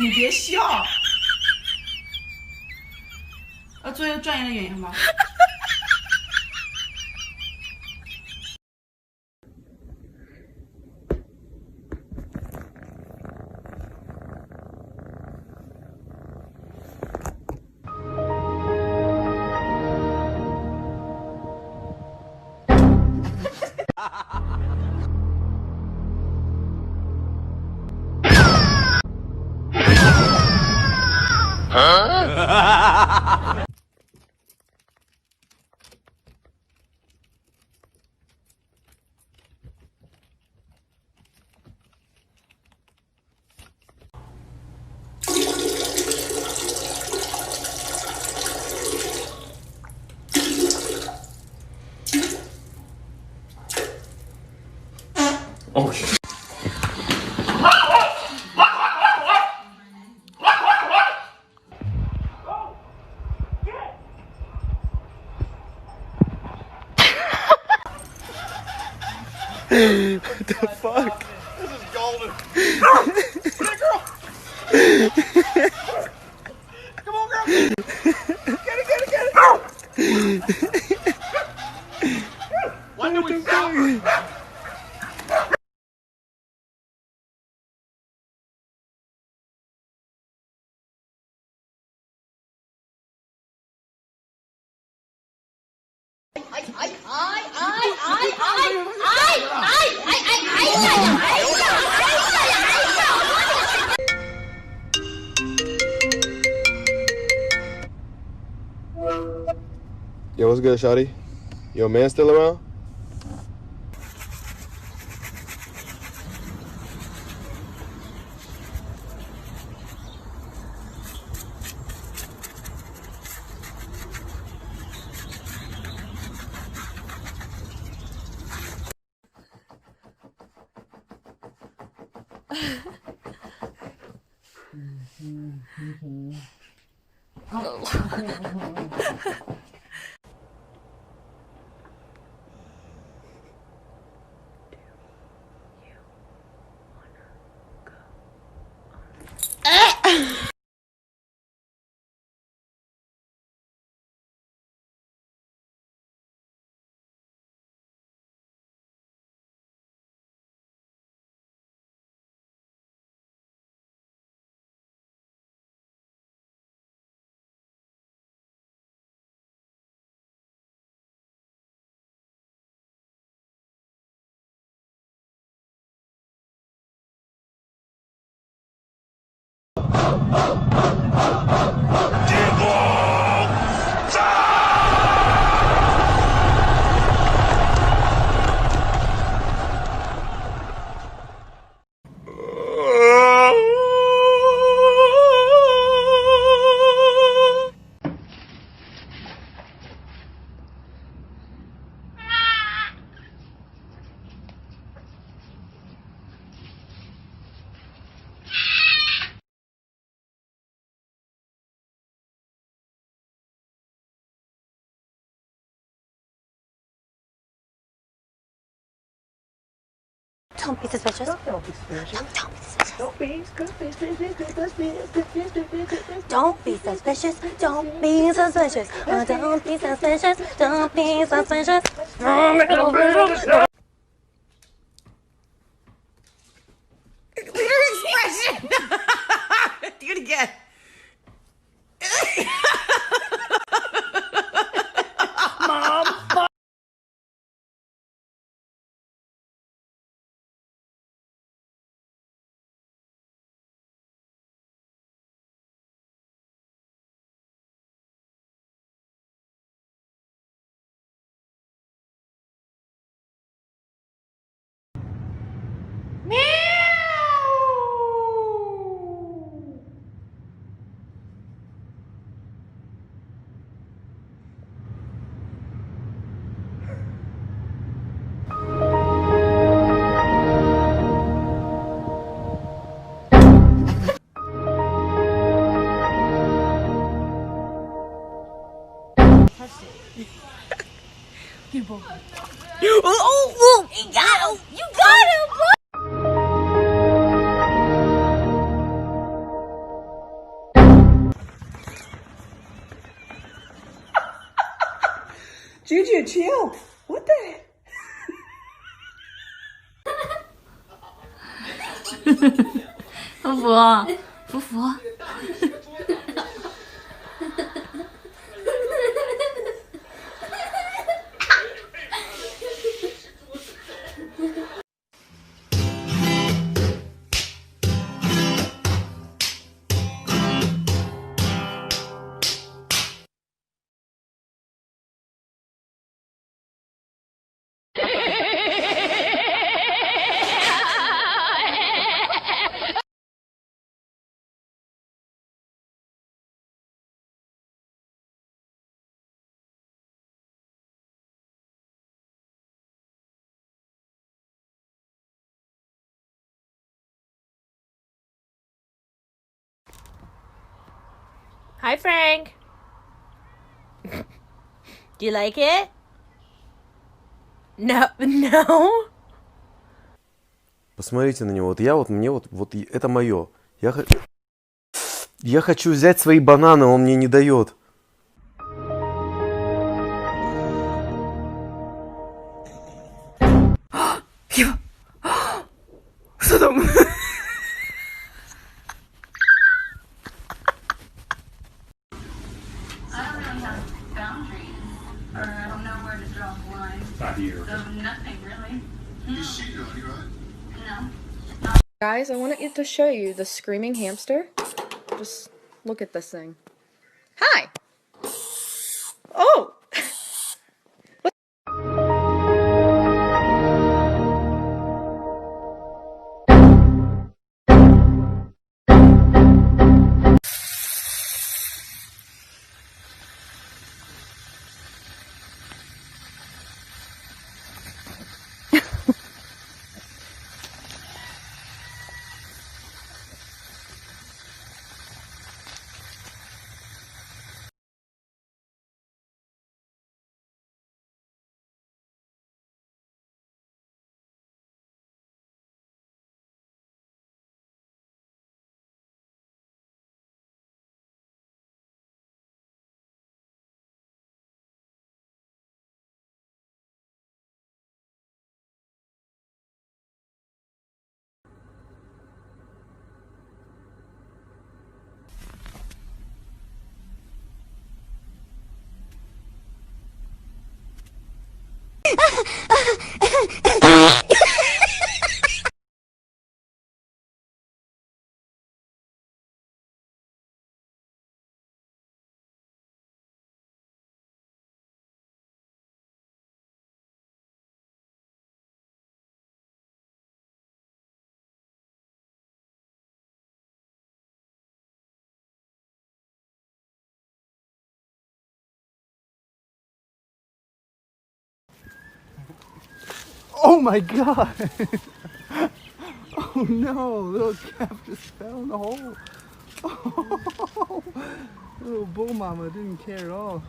你别笑。做一个专业的演员吗？哦。What the fuck? This is golden. Get it, girl. Come on, girl. Get it. When do we stop? Yo, what's good, shawty? Your man still around? Don't be suspicious. Don't be suspicious. Don't be suspicious. Don't be suspicious. Don't be suspicious. Don't be suspicious. Don't be suspicious. Expression. Do it again. Mom. Oh, you got him! You got him, bro! dude, chill. What the heck? 福福，福福。Hi, Frank. Do you like it? No, no. Посмотрите на него. Вот это мое. Я хочу взять свои бананы, он мне не дает. Что там? Guys, I wanted to show you the screaming hamster. Just look at this thing. Hi! Oh! Oh my god! Oh no, little calf just fell in the hole. Oh, little bull mama didn't care at all.